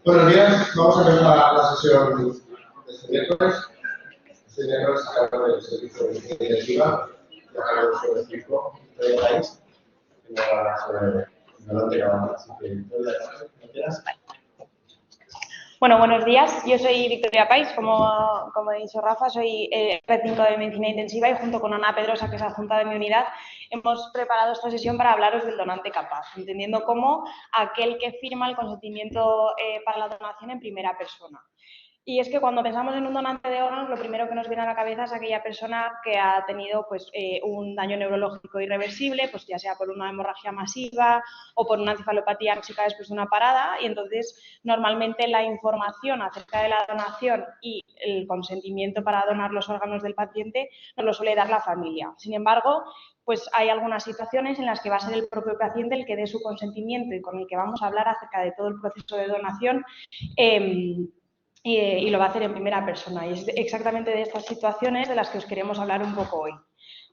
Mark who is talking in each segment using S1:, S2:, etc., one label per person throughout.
S1: Buenos días, vamos a empezar la sesión de este miércoles. Este miércoles a cargo del servicio de medicina intensiva y a cargo de su equipo de país.
S2: Bueno, buenos días. Yo soy Victoria Pais, como ha dicho Rafa, soy técnico de medicina intensiva y junto con Ana Pedrosa, que es adjunta de mi unidad, hemos preparado esta sesión para hablaros del donante capaz, entendiendo como aquel que firma el consentimiento para la donación en primera persona. Y es que cuando pensamos en un donante de órganos, lo primero que nos viene a la cabeza es aquella persona que ha tenido pues, un daño neurológico irreversible, pues ya sea por una hemorragia masiva o por una encefalopatía tóxica después de una parada, y entonces normalmente la información acerca de la donación y el consentimiento para donar los órganos del paciente nos lo suele dar la familia. Sin embargo, pues hay algunas situaciones en las que va a ser el propio paciente el que dé su consentimiento y con el que vamos a hablar acerca de todo el proceso de donación y lo va a hacer en primera persona. Y es exactamente de estas situaciones de las que os queremos hablar un poco hoy.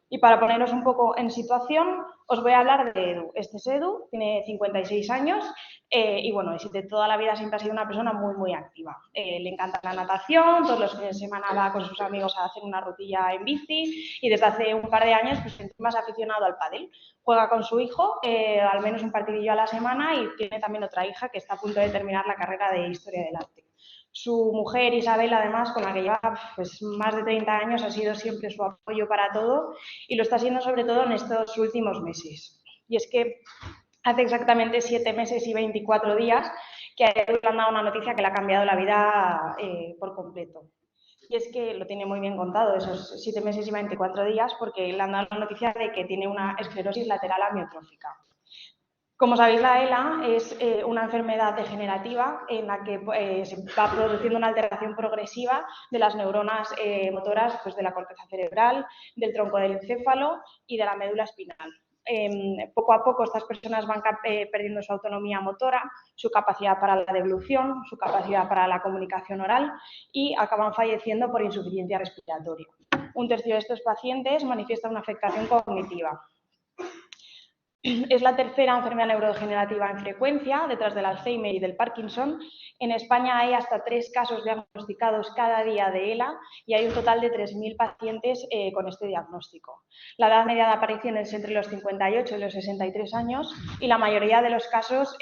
S2: Y para poneros un poco en situación, os voy a hablar de Edu. Este es Edu, tiene 56 años y bueno, de toda la vida siempre ha sido una persona muy, muy activa. Le encanta la natación, todos los fines de semana va con sus amigos a hacer una rutilla en bici y desde hace un par de años pues encima es aficionado al pádel. Juega con su hijo al menos un partidillo a la semana y tiene también otra hija que está a punto de terminar la carrera de Historia del Arte. Su mujer, Isabel, además, con la que lleva pues, más de 30 años, ha sido siempre su apoyo para todo y lo está siendo sobre todo en estos últimos meses. Y es que hace exactamente 7 meses y 24 días que a él le han dado una noticia que le ha cambiado la vida por completo. Y es que lo tiene muy bien contado, esos 7 meses y 24 días, porque le han dado la noticia de que tiene una esclerosis lateral amiotrófica. Como sabéis, la ELA es una enfermedad degenerativa en la que se va produciendo una alteración progresiva de las neuronas motoras pues, de la corteza cerebral, del tronco del encéfalo y de la médula espinal. Poco a poco estas personas van perdiendo su autonomía motora, su capacidad para la deglución, su capacidad para la comunicación oral y acaban falleciendo por insuficiencia respiratoria. Un tercio de estos pacientes manifiesta una afectación cognitiva. Es la tercera enfermedad neurodegenerativa en frecuencia, detrás del Alzheimer y del Parkinson. En España hay hasta 3 casos diagnosticados cada día de ELA y hay un total de 3.000 pacientes con este diagnóstico. La edad media de aparición es entre los 58 y los 63 años y la mayoría de los casos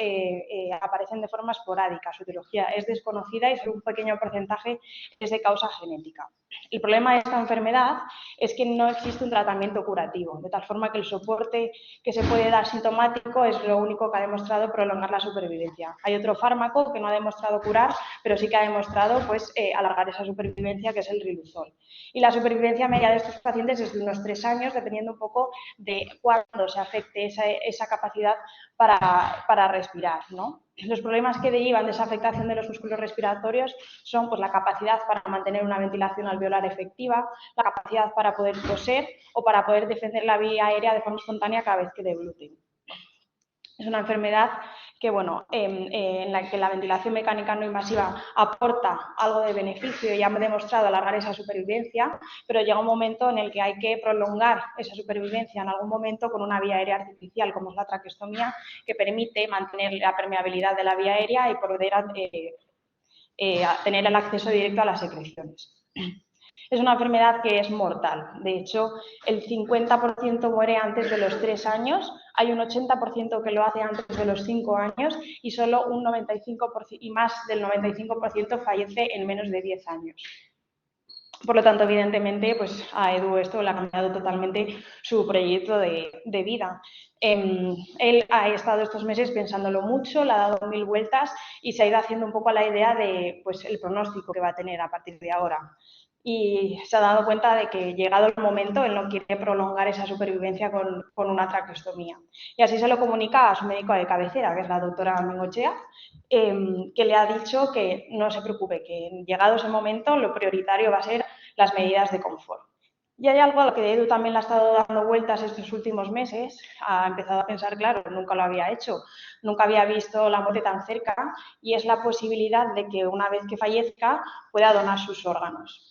S2: aparecen de forma esporádica. Su etiología es desconocida y solo un pequeño porcentaje es de causa genética. El problema de esta enfermedad es que no existe un tratamiento curativo, de tal forma que el soporte que se puede dar sintomático es lo único que ha demostrado prolongar la supervivencia. Hay otro fármaco que no ha demostrado curar, pero sí que ha demostrado pues, alargar esa supervivencia, que es el Riluzol. Y la supervivencia media de estos pacientes es de unos 3 años, dependiendo un poco de cuándo se afecte esa capacidad para respirar, ¿no? Los problemas que derivan de esa afectación de los músculos respiratorios son pues, la capacidad para mantener una ventilación alveolar efectiva, la capacidad para poder toser o para poder defender la vía aérea de forma espontánea cada vez que degluten. Es una enfermedad que, bueno, en la que la ventilación mecánica no invasiva aporta algo de beneficio y ha demostrado alargar esa supervivencia, pero llega un momento en el que hay que prolongar esa supervivencia en algún momento con una vía aérea artificial, como es la traqueostomía, que permite mantener la permeabilidad de la vía aérea y poder tener el acceso directo a las secreciones. Es una enfermedad que es mortal. De hecho, el 50% muere antes de los 3 años, hay un 80% que lo hace antes de los 5 años y solo un 95% y más del 95% fallece en menos de 10 años. Por lo tanto, evidentemente, pues a Edu esto le ha cambiado totalmente su proyecto de vida. Él ha estado estos meses pensándolo mucho, le ha dado 1000 vueltas y se ha ido haciendo un poco la idea de pues, el pronóstico que va a tener a partir de ahora. Y se ha dado cuenta de que llegado el momento él no quiere prolongar esa supervivencia con una traqueostomía. Y así se lo comunica a su médico de cabecera, que es la doctora Bengoechea, que le ha dicho que no se preocupe, que llegado ese momento lo prioritario va a ser las medidas de confort. Y hay algo a lo que Edu también le ha estado dando vueltas estos últimos meses, ha empezado a pensar, claro, nunca lo había hecho, nunca había visto la muerte tan cerca, y es la posibilidad de que una vez que fallezca pueda donar sus órganos.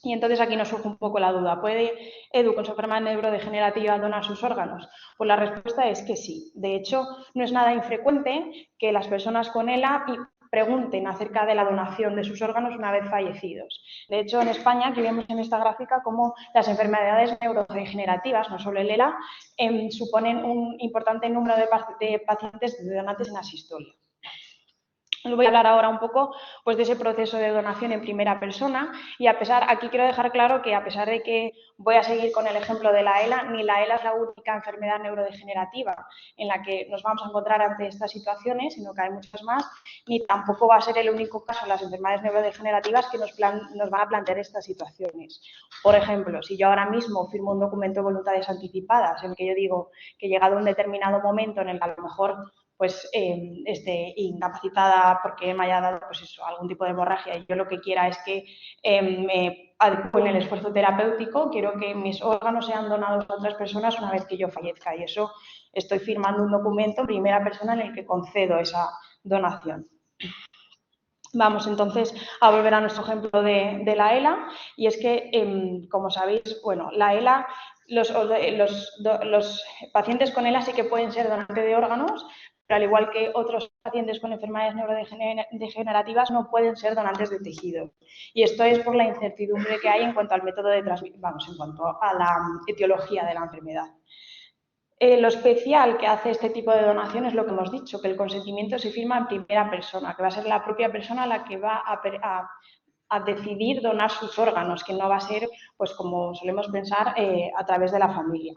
S2: Y entonces aquí nos surge un poco la duda, ¿puede Edu con su enfermedad neurodegenerativa donar sus órganos? Pues la respuesta es que sí. De hecho, no es nada infrecuente que las personas con ELA pregunten acerca de la donación de sus órganos una vez fallecidos. De hecho, en España, aquí vemos en esta gráfica cómo las enfermedades neurodegenerativas, no solo el ELA, suponen un importante número de pacientes donantes en asistolia. Os voy a hablar ahora un poco pues, de ese proceso de donación en primera persona y aquí quiero dejar claro que a pesar de que voy a seguir con el ejemplo de la ELA, ni la ELA es la única enfermedad neurodegenerativa en la que nos vamos a encontrar ante estas situaciones, sino que hay muchas más, ni tampoco va a ser el único caso en las enfermedades neurodegenerativas que nos van a plantear estas situaciones. Por ejemplo, si yo ahora mismo firmo un documento de voluntades anticipadas en el que yo digo que llegado a un determinado momento en el que a lo mejor pues esté incapacitada porque me haya dado pues eso, algún tipo de hemorragia y yo lo que quiera es que me adecúen el esfuerzo terapéutico, quiero que mis órganos sean donados a otras personas una vez que yo fallezca y eso estoy firmando un documento en primera persona en el que concedo esa donación. Vamos entonces a volver a nuestro ejemplo de la ELA y es que, como sabéis, bueno, la ELA, los pacientes con ELA sí que pueden ser donantes de órganos, pero al igual que otros pacientes con enfermedades neurodegenerativas no pueden ser donantes de tejido. Y esto es por la incertidumbre que hay en cuanto al método de transmisión, en cuanto a la etiología de la enfermedad. Lo especial que hace este tipo de donación es lo que hemos dicho, que el consentimiento se firma en primera persona, que va a ser la propia persona la que va a decidir donar sus órganos, que no va a ser, pues como solemos pensar, a través de la familia.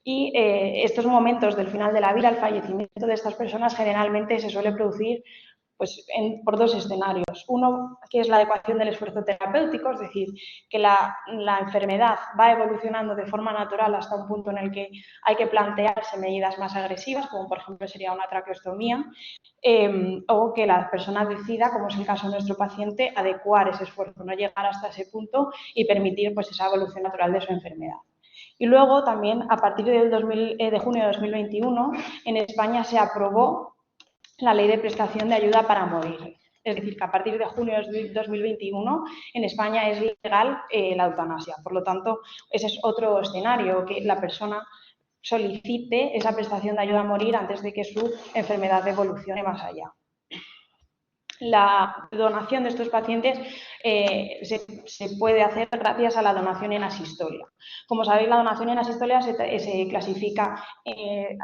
S2: Y estos momentos del final de la vida, el fallecimiento de estas personas generalmente se suele producir pues, por dos escenarios. Uno, que es la adecuación del esfuerzo terapéutico, es decir, que la enfermedad va evolucionando de forma natural hasta un punto en el que hay que plantearse medidas más agresivas, como por ejemplo sería una traqueostomía, o que la persona decida, como es el caso de nuestro paciente, adecuar ese esfuerzo, no llegar hasta ese punto y permitir pues, esa evolución natural de su enfermedad. Y luego también, a partir de junio de 2021, en España se aprobó la Ley de Prestación de Ayuda para Morir. Es decir, que a partir de junio de 2021 en España es legal la eutanasia. Por lo tanto, ese es otro escenario, que la persona solicite esa prestación de ayuda a morir antes de que su enfermedad evolucione más allá. La donación de estos pacientes se puede hacer gracias a la donación en asistolia. Como sabéis, la donación en asistolia se clasifica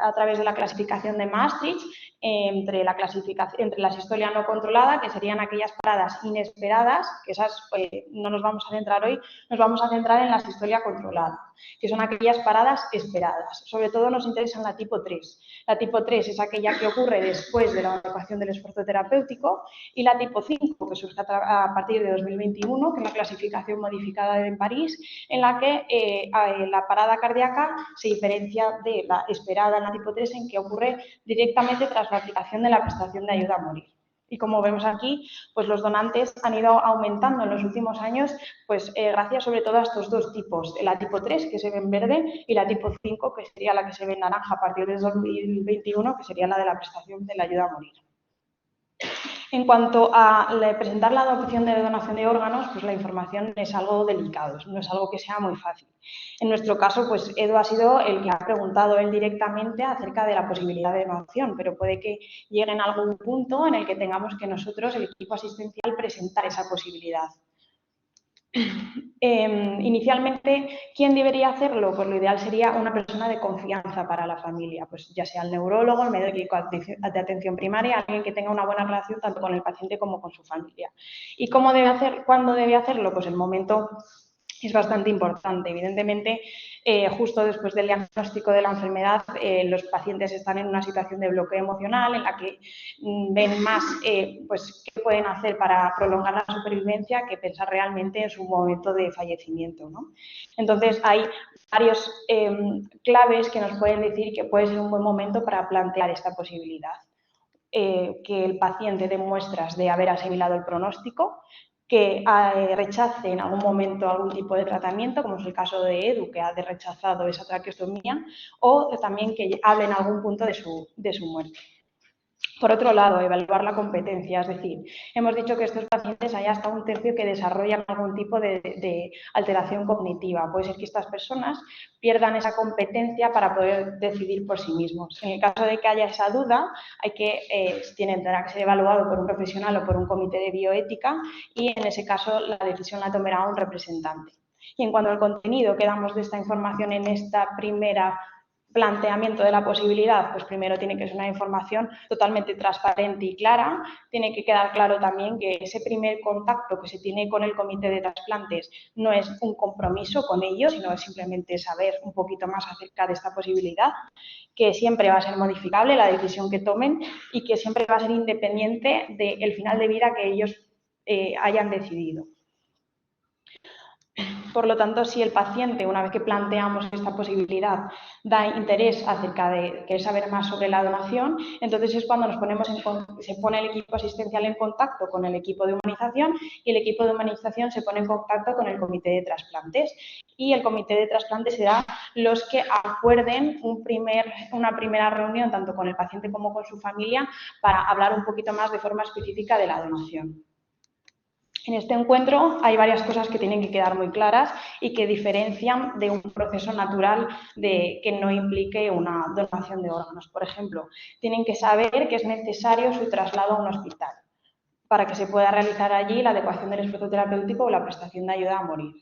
S2: a través de la clasificación de Maastricht entre la asistolia no controlada, que serían aquellas paradas inesperadas, que esas no nos vamos a centrar hoy, nos vamos a centrar en la asistolia controlada, que son aquellas paradas esperadas. Sobre todo nos interesa la tipo 3. La tipo 3 es aquella que ocurre después de la adecuación del esfuerzo terapéutico y la tipo 5, que surge a partir de 2021, que es la clasificación modificada en París, en la que la parada cardíaca se diferencia de la esperada en la tipo 3 en que ocurre directamente tras la aplicación de la prestación de ayuda a morir. Y como vemos aquí, pues los donantes han ido aumentando en los últimos años, pues gracias sobre todo a estos dos tipos, la tipo 3, que se ve en verde, y la tipo 5, que sería la que se ve en naranja a partir de 2021, que sería la de la prestación de la ayuda a morir. En cuanto a presentar la adopción de donación de órganos, pues la información es algo delicado, no es algo que sea muy fácil. En nuestro caso, pues Edu ha sido el que ha preguntado él directamente acerca de la posibilidad de donación, pero puede que llegue en algún punto en el que tengamos que nosotros, el equipo asistencial, presentar esa posibilidad. Inicialmente, ¿quién debería hacerlo? Pues lo ideal sería una persona de confianza para la familia, pues ya sea el neurólogo, el médico de atención primaria, alguien que tenga una buena relación tanto con el paciente como con su familia. ¿Y cuándo debe hacerlo? Pues el momento es bastante importante. Evidentemente, justo después del diagnóstico de la enfermedad, los pacientes están en una situación de bloqueo emocional en la que ven más pues, qué pueden hacer para prolongar la supervivencia que pensar realmente en su momento de fallecimiento, ¿no? Entonces, hay varios claves que nos pueden decir que puede ser un buen momento para plantear esta posibilidad. Que el paciente dé muestras de haber asimilado el pronóstico, que rechace en algún momento algún tipo de tratamiento, como es el caso de Edu, que ha rechazado esa traqueostomía, o también que hable en algún punto de su muerte. Por otro lado, evaluar la competencia, es decir, hemos dicho que estos pacientes hay hasta un tercio que desarrollan algún tipo de alteración cognitiva. Puede ser que estas personas pierdan esa competencia para poder decidir por sí mismos. En el caso de que haya esa duda, tendrá que ser evaluado por un profesional o por un comité de bioética y en ese caso la decisión la tomará un representante. Y en cuanto al contenido que damos de esta información en esta primera planteamiento de la posibilidad, pues primero tiene que ser una información totalmente transparente y clara. Tiene que quedar claro también que ese primer contacto que se tiene con el comité de trasplantes no es un compromiso con ellos, sino es simplemente saber un poquito más acerca de esta posibilidad, que siempre va a ser modificable la decisión que tomen y que siempre va a ser independiente del final de vida que ellos hayan decidido. Por lo tanto, si el paciente, una vez que planteamos esta posibilidad, da interés acerca de querer saber más sobre la donación, entonces es cuando se pone el equipo asistencial en contacto con el equipo de humanización y el equipo de humanización se pone en contacto con el comité de trasplantes. Y el comité de trasplantes será los que acuerden una primera reunión tanto con el paciente como con su familia para hablar un poquito más de forma específica de la donación. En este encuentro hay varias cosas que tienen que quedar muy claras y que diferencian de un proceso natural que no implique una donación de órganos. Por ejemplo, tienen que saber que es necesario su traslado a un hospital para que se pueda realizar allí la adecuación del esfuerzo terapéutico o la prestación de ayuda a morir.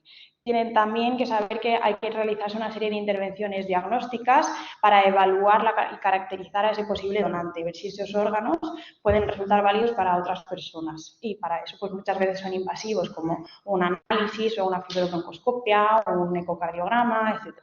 S2: Tienen también que saber que hay que realizarse una serie de intervenciones diagnósticas para evaluar y caracterizar a ese posible donante, ver si esos órganos pueden resultar válidos para otras personas. Y para eso, pues muchas veces son invasivos, como un análisis o una fibrobroncoscopia o un ecocardiograma, etc.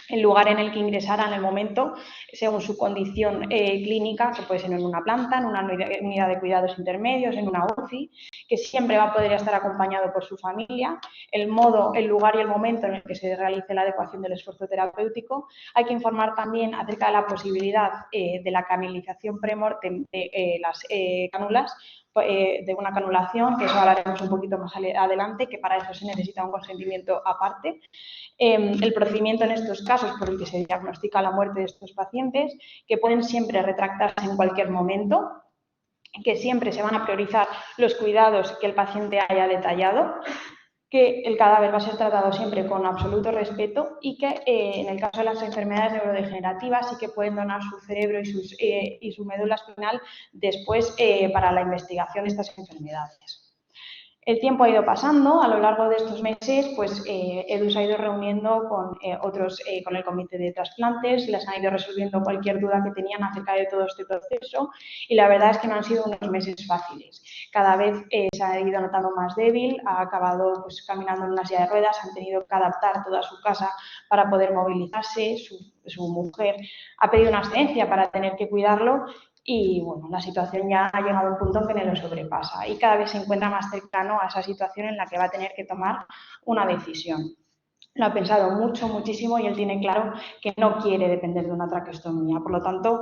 S2: El lugar en el que ingresará en el momento, según su condición clínica, que puede ser en una planta, en una unidad de cuidados intermedios, en una UCI, que siempre va a poder estar acompañado por su familia, el modo, el lugar y el momento en el que se realice la adecuación del esfuerzo terapéutico. Hay que informar también acerca de la posibilidad de la canalización pre-mortem de las cánulas, de una canulación, que eso hablaremos un poquito más adelante, que para eso se necesita un consentimiento aparte. El procedimiento en estos casos por el que se diagnostica la muerte de estos pacientes, que pueden siempre retractarse en cualquier momento, que siempre se van a priorizar los cuidados que el paciente haya detallado, que el cadáver va a ser tratado siempre con absoluto respeto y que en el caso de las enfermedades neurodegenerativas sí que pueden donar su cerebro y su médula espinal después para la investigación de estas enfermedades. El tiempo ha ido pasando, a lo largo de estos meses, pues EDU se ha ido reuniendo con el comité de trasplantes, les han ido resolviendo cualquier duda que tenían acerca de todo este proceso y la verdad es que no han sido unos meses fáciles. Cada vez se ha ido notando más débil, ha acabado pues, caminando en una silla de ruedas, han tenido que adaptar toda su casa para poder movilizarse, su mujer ha pedido una excedencia para tener que cuidarlo. Y bueno, la situación ya ha llegado a un punto en que lo sobrepasa y cada vez se encuentra más cercano a esa situación en la que va a tener que tomar una decisión. Lo ha pensado mucho, muchísimo y él tiene claro que no quiere depender de una traqueostomía. Por lo tanto,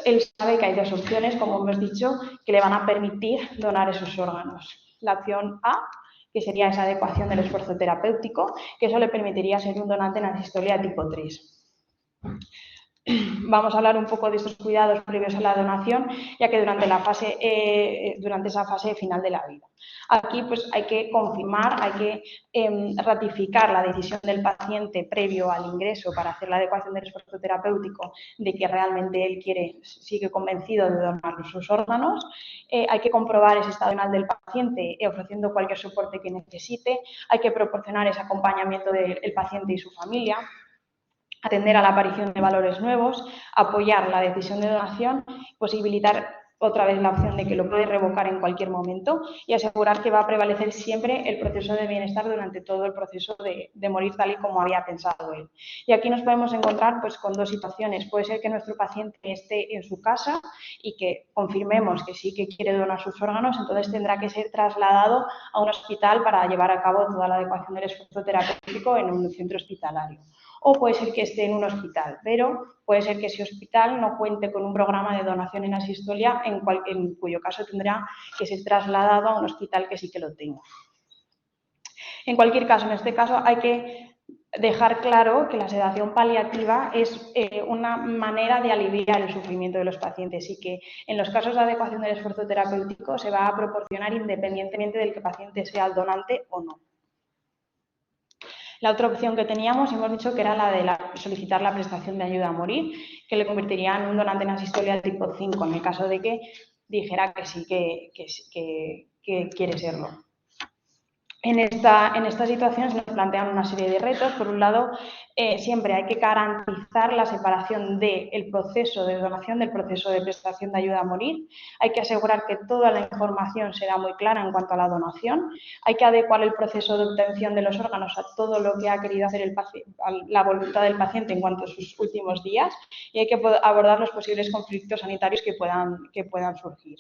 S2: él sabe que hay dos opciones, como hemos dicho, que le van a permitir donar esos órganos. La opción A, que sería esa adecuación del esfuerzo terapéutico, que eso le permitiría ser un donante en asistolia tipo 3. Vamos a hablar un poco de estos cuidados previos a la donación, ya que durante esa fase final de la vida. Aquí pues hay que confirmar, hay que ratificar la decisión del paciente previo al ingreso para hacer la adecuación del esfuerzo terapéutico de que realmente él sigue convencido de donar sus órganos. Hay que comprobar ese estado final del paciente ofreciendo cualquier soporte que necesite. Hay que proporcionar ese acompañamiento del paciente y su familia, atender a la aparición de valores nuevos, apoyar la decisión de donación, posibilitar otra vez la opción de que lo puede revocar en cualquier momento y asegurar que va a prevalecer siempre el proceso de bienestar durante todo el proceso de morir tal y como había pensado él. Y aquí nos podemos encontrar pues, con dos situaciones. Puede ser que nuestro paciente esté en su casa y que confirmemos que sí que quiere donar sus órganos, entonces tendrá que ser trasladado a un hospital para llevar a cabo toda la adecuación del esfuerzo terapéutico en un centro hospitalario. O puede ser que esté en un hospital, pero puede ser que ese hospital no cuente con un programa de donación en asistolia, en cuyo caso tendrá que ser trasladado a un hospital que sí que lo tenga. En cualquier caso, en este caso hay que dejar claro que la sedación paliativa es una manera de aliviar el sufrimiento de los pacientes y que en los casos de adecuación del esfuerzo terapéutico se va a proporcionar independientemente del que el paciente sea el donante o no. La otra opción que teníamos, hemos dicho que era la de solicitar la prestación de ayuda a morir, que le convertiría en un donante en asistolia tipo 5, en el caso de que dijera que sí, que quiere serlo. En esta situación se nos plantean una serie de retos. Por un lado, siempre hay que garantizar la separación del proceso de donación del proceso de prestación de ayuda a morir. Hay que asegurar que toda la información será muy clara en cuanto a la donación. Hay que adecuar el proceso de obtención de los órganos a todo lo que ha querido hacer la voluntad del paciente en cuanto a sus últimos días. Y hay que abordar los posibles conflictos sanitarios que puedan surgir.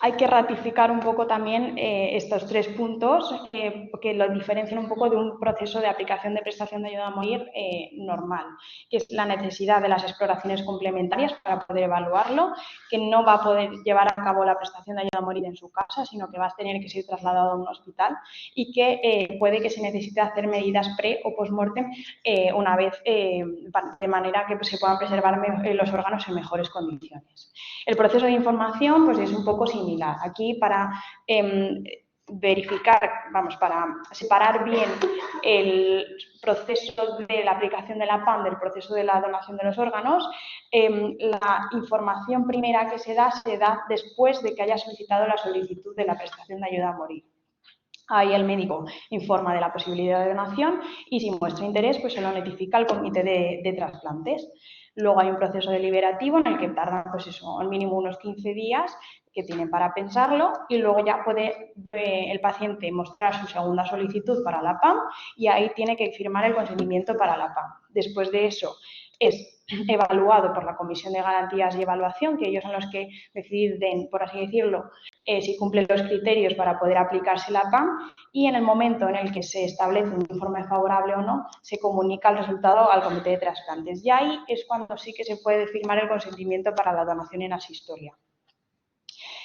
S2: Hay que ratificar un poco también estos 3 puntos que lo diferencian un poco de un proceso de aplicación de prestación de ayuda a morir normal, que es la necesidad de las exploraciones complementarias para poder evaluarlo, que no va a poder llevar a cabo la prestación de ayuda a morir en su casa, sino que va a tener que ser trasladado a un hospital y que puede que se necesite hacer medidas pre o post-mortem una vez, de manera que se puedan preservar los órganos en mejores condiciones. El proceso de información pues es un poco similar. Aquí para verificar, para separar bien el proceso de la aplicación de la PAM del proceso de la donación de los órganos, la información primera que se da después de que haya solicitado la solicitud de la prestación de ayuda a morir. Ahí el médico informa de la posibilidad de donación y si muestra interés, pues se lo notifica al comité de trasplantes. Luego hay un proceso deliberativo en el que tardan, pues eso, al mínimo unos 15 días que tienen para pensarlo y luego ya puede el paciente mostrar su segunda solicitud para la PAM y ahí tiene que firmar el consentimiento para la PAM. Después de eso es evaluado por la Comisión de Garantías y Evaluación, que ellos son los que deciden, por así decirlo, si cumplen los criterios para poder aplicarse la PAM y en el momento en el que se establece un informe favorable o no, se comunica el resultado al comité de trasplantes. Y ahí es cuando sí que se puede firmar el consentimiento para la donación en asistolia.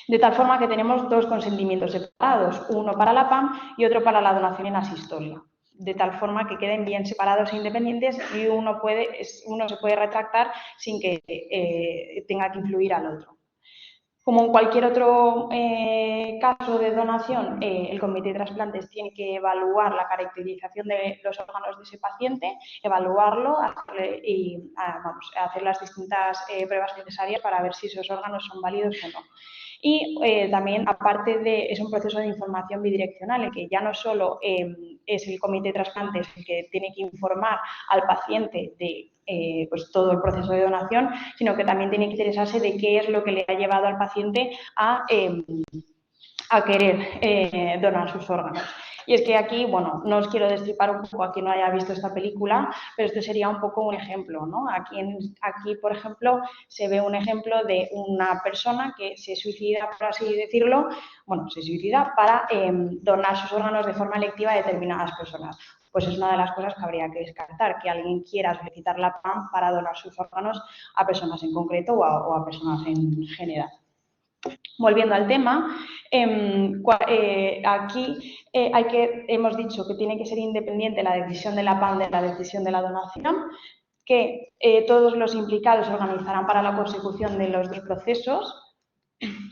S2: De tal forma que tenemos 2 consentimientos separados, uno para la PAM y otro para la donación en asistolia. De tal forma que queden bien separados e independientes y uno se puede retractar sin que tenga que influir al otro. Como en cualquier otro caso de donación, el comité de trasplantes tiene que evaluar la caracterización de los órganos de ese paciente, evaluarlo y hacer las distintas pruebas necesarias para ver si esos órganos son válidos o no. Y también, aparte es un proceso de información bidireccional, en que ya no solo es el comité de trasplantes el que tiene que informar al paciente de pues todo el proceso de donación, sino que también tiene que interesarse de qué es lo que le ha llevado al paciente a querer donar sus órganos. Y es que aquí, bueno, no os quiero destripar un poco a quien no haya visto esta película, pero esto sería un poco un ejemplo, ¿no? Aquí, por ejemplo, se ve un ejemplo de una persona que se suicida, por así decirlo, se suicida para donar sus órganos de forma electiva a determinadas personas. Pues es una de las cosas que habría que descartar, que alguien quiera solicitar la PAM para donar sus órganos a personas en concreto o a personas en general. Volviendo al tema, aquí hemos dicho que tiene que ser independiente la decisión de la PAM de la decisión de la donación, que todos los implicados se organizarán para la consecución de los 2 procesos,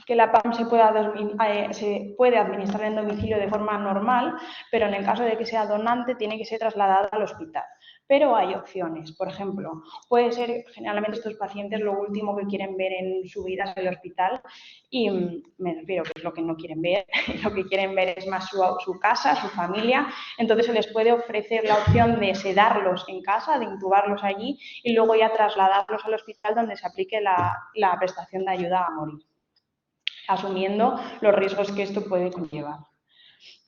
S2: que la PAM se puede administrar en domicilio de forma normal, pero en el caso de que sea donante tiene que ser trasladada al hospital. Pero hay opciones, por ejemplo, puede ser, generalmente estos pacientes lo último que quieren ver en su vida es el hospital y me refiero que es lo que no quieren ver, lo que quieren ver es más su casa, su familia, entonces se les puede ofrecer la opción de sedarlos en casa, de intubarlos allí y luego ya trasladarlos al hospital donde se aplique la prestación de ayuda a morir, asumiendo los riesgos que esto puede conllevar.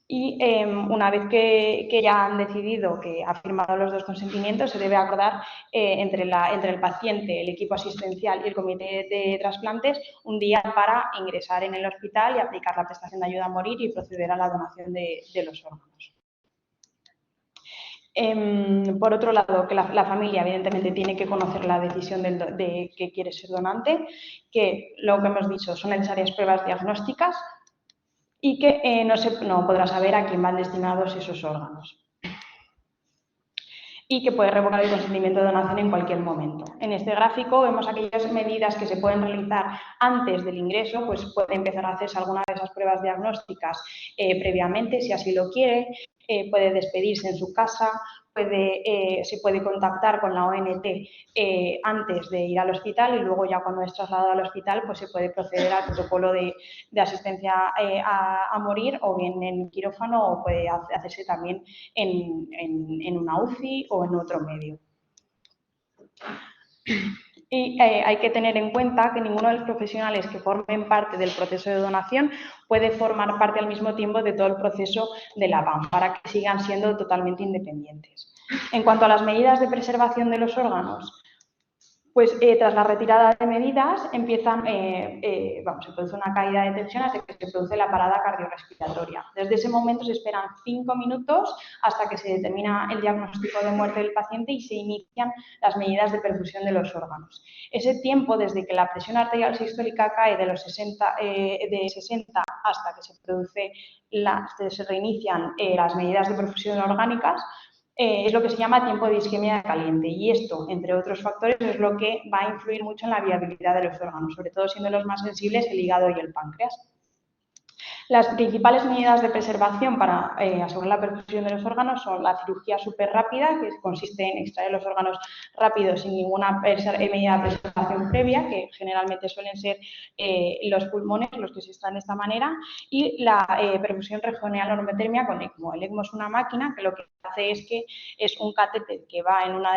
S2: Y una vez que ya han decidido que ha firmado los 2 consentimientos, se debe acordar entre el paciente, el equipo asistencial y el comité de trasplantes un día para ingresar en el hospital y aplicar la prestación de ayuda a morir y proceder a la donación de los órganos. Por otro lado, que la familia evidentemente tiene que conocer la decisión de que quiere ser donante, que lo que hemos dicho son necesarias pruebas diagnósticas y que no podrá saber a quién van destinados esos órganos. y que puede revocar el consentimiento de donación en cualquier momento. En este gráfico vemos aquellas medidas que se pueden realizar antes del ingreso, pues puede empezar a hacerse alguna de esas pruebas diagnósticas previamente, si así lo quiere, puede despedirse en su casa, se puede contactar con la ONT antes de ir al hospital y luego ya cuando es trasladado al hospital pues se puede proceder al protocolo de asistencia a morir o bien en quirófano o puede hacerse también en una UCI o en otro medio. Y hay que tener en cuenta que ninguno de los profesionales que formen parte del proceso de donación puede formar parte al mismo tiempo de todo el proceso de la BAM para que sigan siendo totalmente independientes. En cuanto a las medidas de preservación de los órganos, pues tras la retirada de medidas se produce una caída de tensión hasta que se produce la parada cardiorrespiratoria. Desde ese momento se esperan 5 minutos hasta que se determina el diagnóstico de muerte del paciente y se inician las medidas de perfusión de los órganos. Ese tiempo desde que la presión arterial sistólica cae de 60 hasta que se reinician las medidas de perfusión orgánicas, es lo que se llama tiempo de isquemia caliente y esto, entre otros factores, es lo que va a influir mucho en la viabilidad de los órganos, sobre todo siendo los más sensibles el hígado y el páncreas. Las principales medidas de preservación para asegurar la perfusión de los órganos son la cirugía súper rápida, que consiste en extraer los órganos rápidos sin ninguna medida de preservación previa, que generalmente suelen ser los pulmones los que se extraen de esta manera, y la perfusión regional orometermia con ECMO. El ECMO es una máquina que lo que hace es que es un catéter que va en una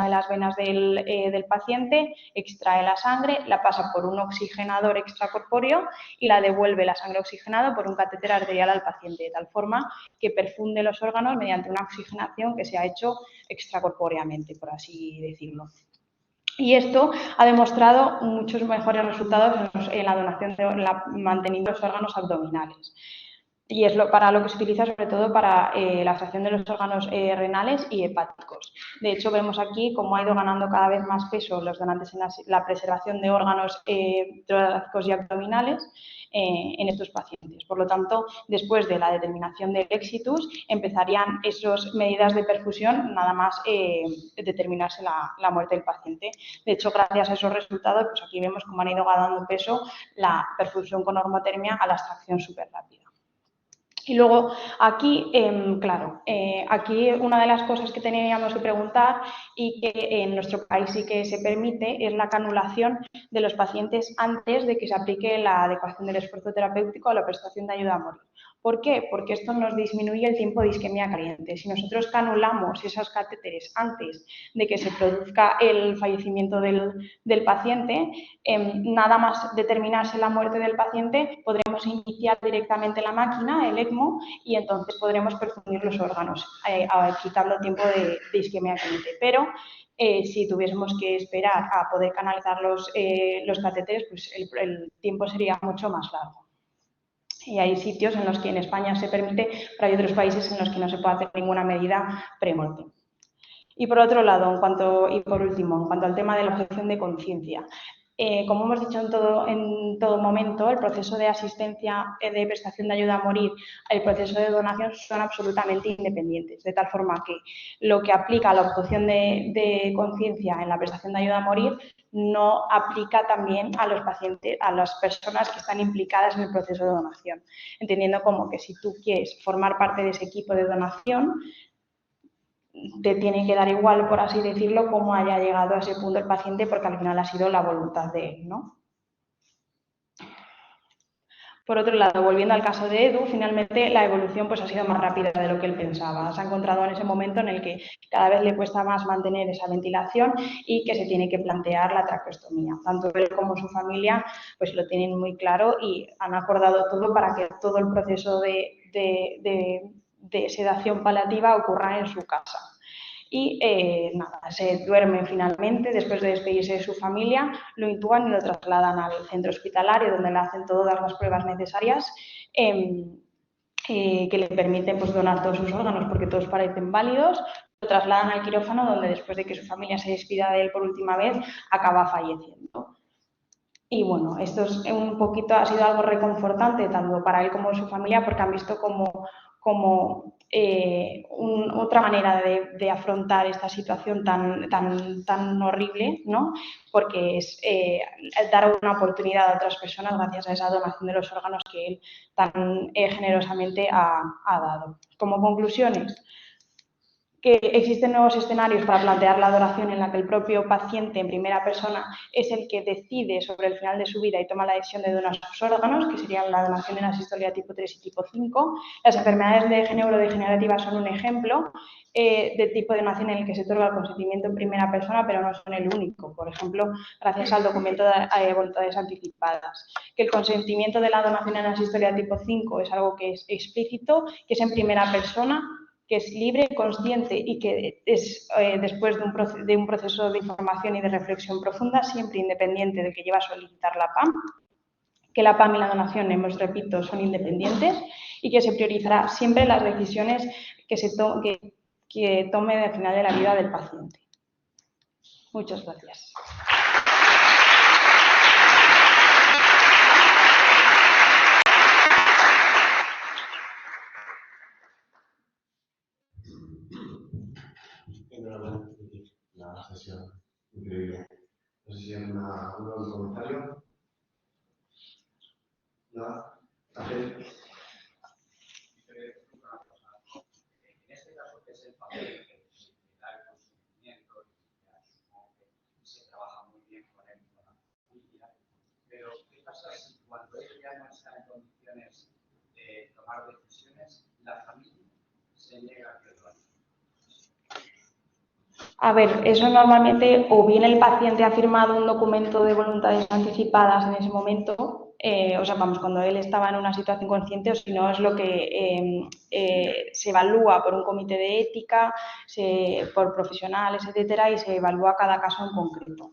S2: de las venas del paciente, extrae la sangre, la pasa por un oxigenador extracorpóreo y la devuelve la sangre oxigenada por un catéter arterial al paciente, de tal forma que perfunde los órganos mediante una oxigenación que se ha hecho extracorpóreamente, por así decirlo. Y esto ha demostrado muchos mejores resultados en la donación, manteniendo los órganos abdominales. Y es para lo que se utiliza sobre todo para la extracción de los órganos renales y hepáticos. De hecho, vemos aquí cómo ha ido ganando cada vez más peso los donantes en la preservación de órganos torácicos y abdominales en estos pacientes. Por lo tanto, después de la determinación del exitus, empezarían esas medidas de perfusión nada más determinarse la muerte del paciente. De hecho, gracias a esos resultados, pues aquí vemos cómo han ido ganando peso la perfusión con normotermia a la extracción súper rápida. Y luego aquí, aquí una de las cosas que teníamos que preguntar y que en nuestro país sí que se permite es la canulación de los pacientes antes de que se aplique la adecuación del esfuerzo terapéutico a la prestación de ayuda a morir. ¿Por qué? Porque esto nos disminuye el tiempo de isquemia caliente. Si nosotros canulamos esos catéteres antes de que se produzca el fallecimiento del paciente, nada más determinarse la muerte del paciente, podremos iniciar directamente la máquina, el ECMO, y entonces podremos perfundir los órganos, quitando tiempo de isquemia caliente. Pero si tuviésemos que esperar a poder canalizar los catéteres, pues el tiempo sería mucho más largo. Y hay sitios en los que en España se permite, pero hay otros países en los que no se puede hacer ninguna medida premuerte. Y por otro lado, por último, en cuanto al tema de la objeción de conciencia, como hemos dicho en todo momento, el proceso de asistencia de prestación de ayuda a morir, el proceso de donación son absolutamente independientes, de tal forma que lo que aplica a la objeción de conciencia en la prestación de ayuda a morir no aplica también a los pacientes, a las personas que están implicadas en el proceso de donación, entendiendo como que si tú quieres formar parte de ese equipo de donación, te tiene que dar igual, por así decirlo, cómo haya llegado a ese punto el paciente, porque al final ha sido la voluntad de él, ¿no? Por otro lado, volviendo al caso de Edu, finalmente la evolución pues, ha sido más rápida de lo que él pensaba. Se ha encontrado en ese momento en el que cada vez le cuesta más mantener esa ventilación y que se tiene que plantear la traqueostomía. Tanto él como su familia pues, lo tienen muy claro y han acordado todo para que todo el proceso de sedación paliativa ocurra en su casa. Y se duerme finalmente, después de despedirse de su familia, lo intuban y lo trasladan al centro hospitalario donde le hacen todas las pruebas necesarias que le permiten pues, donar todos sus órganos porque todos parecen válidos. Lo trasladan al quirófano donde después de que su familia se despida de él por última vez, acaba falleciendo. Y bueno, esto es un poquito, ha sido algo reconfortante tanto para él como su familia porque han visto como otra manera de afrontar esta situación tan horrible, ¿no? Porque es dar una oportunidad a otras personas gracias a esa donación de los órganos que él tan generosamente ha dado. Como conclusiones, que existen nuevos escenarios para plantear la donación en la que el propio paciente en primera persona es el que decide sobre el final de su vida y toma la decisión de donar sus órganos, que serían la donación en asistolia tipo 3 y tipo 5. Las enfermedades neurodegenerativas son un ejemplo de tipo de donación en el que se otorga el consentimiento en primera persona, pero no son el único. Por ejemplo, gracias al documento de voluntades anticipadas. Que el consentimiento de la donación en asistolia tipo 5 es algo que es explícito, que es en primera persona, que es libre, consciente y que es después de un proceso de información y de reflexión profunda, siempre independiente del que lleva a solicitar la PAM, que la PAM y la donación, repito, son independientes y que se priorizará siempre las decisiones que tome al final de la vida del paciente. Muchas gracias.
S1: Enhorabuena, la sesión increíble. No sé si hay algún comentario. ¿Nada? ¿Hacer?
S3: En este caso, que es el papel que da el consentimiento, y se trabaja muy bien con él, con la familia, pero ¿qué pasa si cuando él ya no está en condiciones de tomar decisiones, la familia se niega a que lo haga?
S2: A ver, eso normalmente o bien el paciente ha firmado un documento de voluntades anticipadas en ese momento, cuando él estaba en una situación consciente, o si no es lo que se evalúa por un comité de ética, por profesionales, etcétera, y se evalúa cada caso en concreto.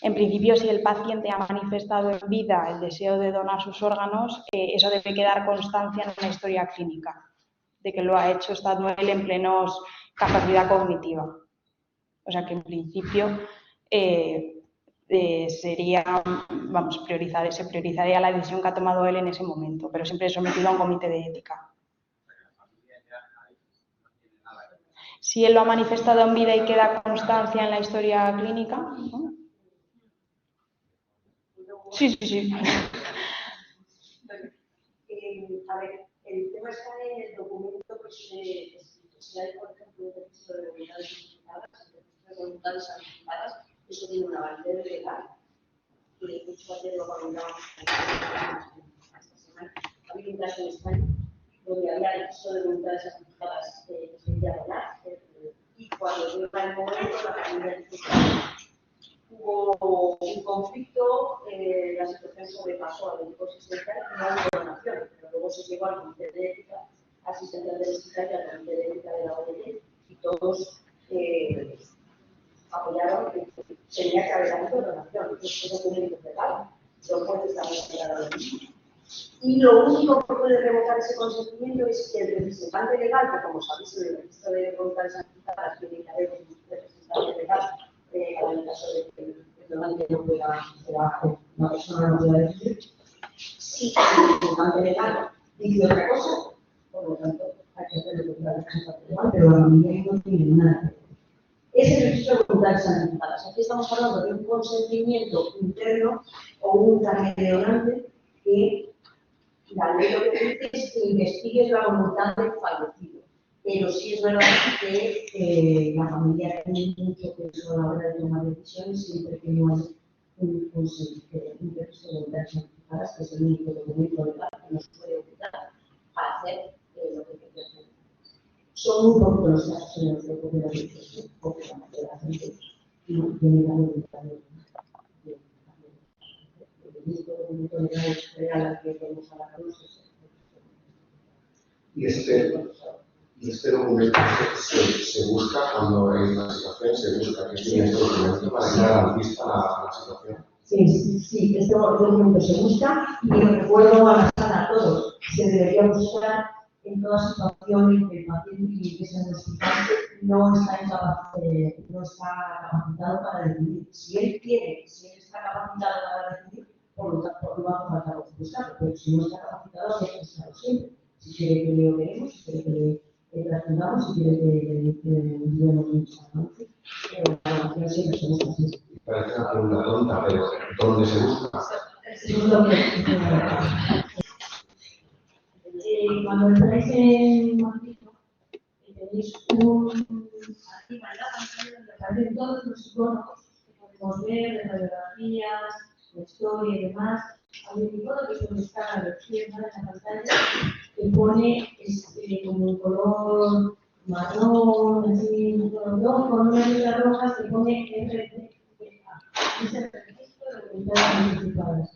S2: En principio, si el paciente ha manifestado en vida el deseo de donar sus órganos, eso debe quedar constancia en una historia clínica, de que lo ha hecho estando él en plenos capacidad cognitiva. O sea que en principio se priorizaría la decisión que ha tomado él en ese momento, pero siempre sometido a un comité de ética. Si él lo ha manifestado en vida y queda constancia en la historia clínica, ¿no? Sí.
S4: A ver, el tema está en el documento que si hay, por ejemplo, un registro de voluntades anticipadas, eso tiene una validez legal. Y de hecho, ayer lo comentábamos esta semana. Había un caso en España donde había registro de voluntades anticipadas que se quería donar, y cuando llegó el momento, la familia dijo que hubo un conflicto, la situación sobrepasó al médico asistencial y no hubo donación, pero luego se llegó al comité de ética, asistencial del hospital y al comité de ética de la ONG, y todos apoyaron que tenía que haber habido donación. Ese documento es legal, los jueces también señalaron lo mismo. Y lo único que puede revocar ese consentimiento es que el representante legal, que como sabéis en el registro de voluntades anticipadas tiene que haber un representante legal, en el caso de que el donante no pueda, una persona no pueda decidir, si el representante legal dice otra cosa, por lo tanto hay que hacer lo que la representante legal, pero la familia no tiene nada que ver. Es el registro de voluntades anticipadas. Aquí estamos hablando de un consentimiento interno o un carnet de donante que la ley lo que dice es que investigues la voluntad del fallecido. Pero sí es verdad que la familia tiene mucho peso a la hora de tomar decisiones siempre que no hay un registro de voluntades anticipadas, que es el único documento legal que nos puede obligar a hacer lo que quiere hacer. Son muy pocos los casos en los que ocurre la decisión, porque la mayoría de la gente no tiene la voluntad de el único documento legal real que tenemos a la luz es
S1: y este documento se busca cuando hay una situación, se busca que tiene este documento para que garantiza la situación.
S4: Sí, este documento se busca y recuerdo a todos, se debería buscar en toda situación en que el paciente que es en el hospital no está capacitado para decidir. Si él está capacitado para decidir, por lo tanto no va a faltar buscarlo, pero si no está capacitado, hay que buscarlo siempre. Si quiere que le operemos, si quiere que
S5: trascendamos si quiere que demos mucho avance. La programación siempre se busca así.
S1: Parece una pregunta tonta, pero ¿dónde se busca?
S5: Cuando entráis en Madrid, tenéis un arriba en la pantalla donde aparecen todos los iconos que podemos ver de radiografías, de historia y demás. Hay un icono que es donde está a la izquierda de la pantalla que pone como un color marrón, así, un color con unas letras rojas que pone RTPA. Es el registro de unidades anticipadas.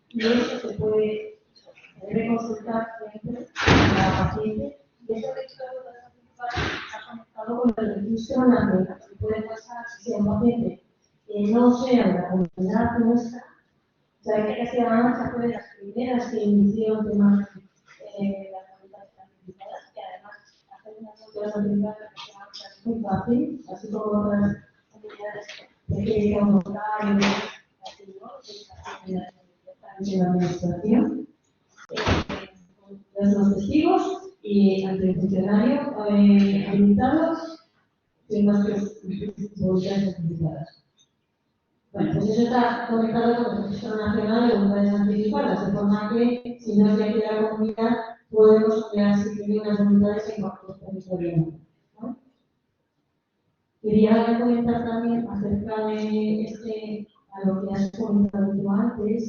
S5: Y eso se puede consultar siempre a la paciente. Y ese registro de unidades anticipadas está conectado con el registro nacional. Se puede pasar si un paciente que no sea de la comunidad nuestra. Sabéis que Castilla-La Mancha fue de las primeras que inició el tema de las unidades anticipadas, que además hacer unas unidades anticipadas es muy fácil, así como otras unidades que digamos locales, así, ¿no? Que en la administración. Los testigos y ante el funcionario habilitados sin más que unidades anticipadas. Bueno, pues eso está conectado con el Registro Nacional de Unidades Anticipadas, de forma que, si no es de aquí la comunidad, podemos crear si tiene unas unidades en cualquier territorio. ¿No? Quería comentar también acerca de a lo que has comentado tú antes.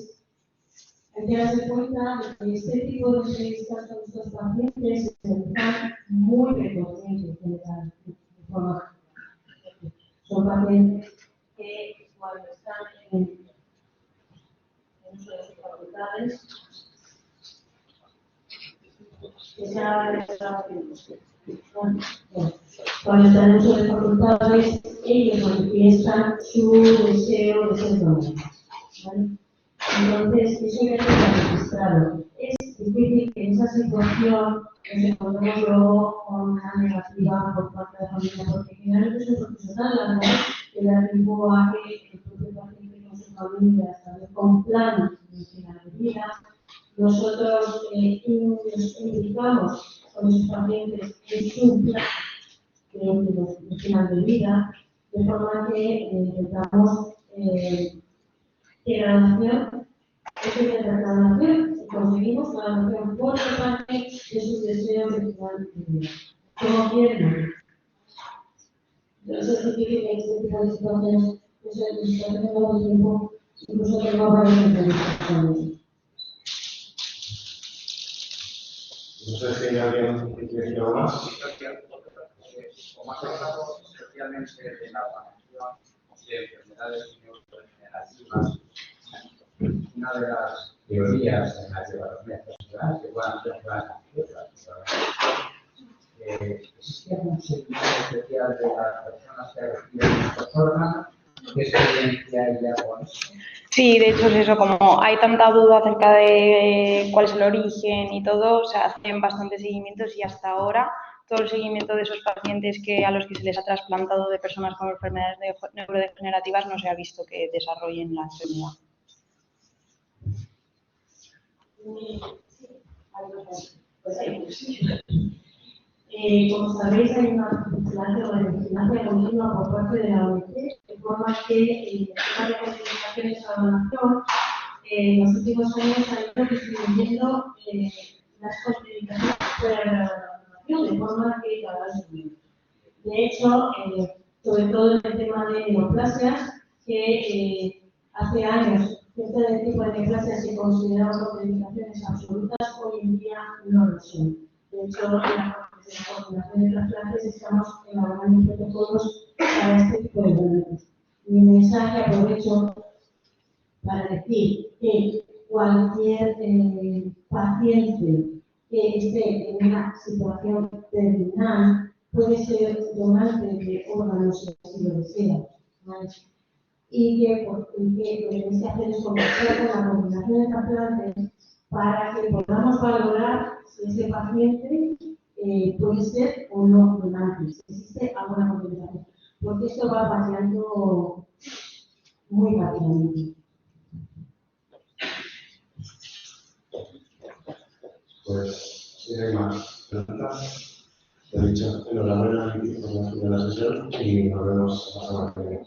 S5: Hay que darse cuenta de que este tipo de entrevistas con estos pacientes se están muy precoces en general, de forma. Son pacientes que cuando están en uso de sus facultades, cuando están en uso de facultades, ellos manifiestan su deseo de ser donados. ¿Vale? Entonces, eso ya está registrado. Es difícil que en esa situación nos encontremos luego con una negativa por parte de la familia, porque generalmente es un proceso tan largo que da tiempo a que el propio paciente con su familia establezca un plan de final de vida. Nosotros nos implicamos con esos pacientes en su plan de final de vida, de forma que intentamos que la donación es una reclamación y conseguimos la donación por parte de sus deseos de final de vida. Como quieren. Entonces es difícil que este tipo de situaciones se tenga todo el tiempo, incluso tengo varias entrevistas con ellos.
S1: No sé si hay alguien que quiere decir algo más.
S3: Como has hablado especialmente de la aparición de enfermedades neurodegenerativas, una de las teorías en la que las necesidades que puedan ser ¿existe algún seguimiento especial de las personas que reciben estos órganos? ¿Qué experiencia hay ya con eso?
S2: Sí, de hecho es eso, como hay tanta duda acerca de cuál es el origen y todo, se hacen bastantes seguimientos y hasta ahora todo el seguimiento de esos pacientes a los que se les ha trasplantado de personas con enfermedades neurodegenerativas no se ha visto que desarrollen la enfermedad.
S5: Como sabéis, hay una vigilancia continua por parte de la OMC, de forma que el tema de comunicaciones a donación en los últimos años ha ido disminuyendo las contraindicaciones fuera de la donación, de forma que cada vez menos. De hecho, sobre todo en el tema de neoplasias, que hace años este tipo de neoplasias se consideraban contraindicaciones absolutas, hoy en día no lo son. De hecho, en la coordinación de trasplantes estamos elaborando protocolos para este tipo de eventos. Mi mensaje aprovecho para decir que cualquier paciente que esté en una situación terminal puede ser donante de órganos si así lo desea. ¿Vale? Y que lo que tenéis que hacer es conversar con la coordinación de trasplantes para que podamos valorar si ese paciente puede ser o no donante, si existe alguna complicación. Porque esto va variando muy rápidamente.
S1: Pues, si hay más preguntas. Lo dicho, enhorabuena por la sesión y nos vemos la semana que viene.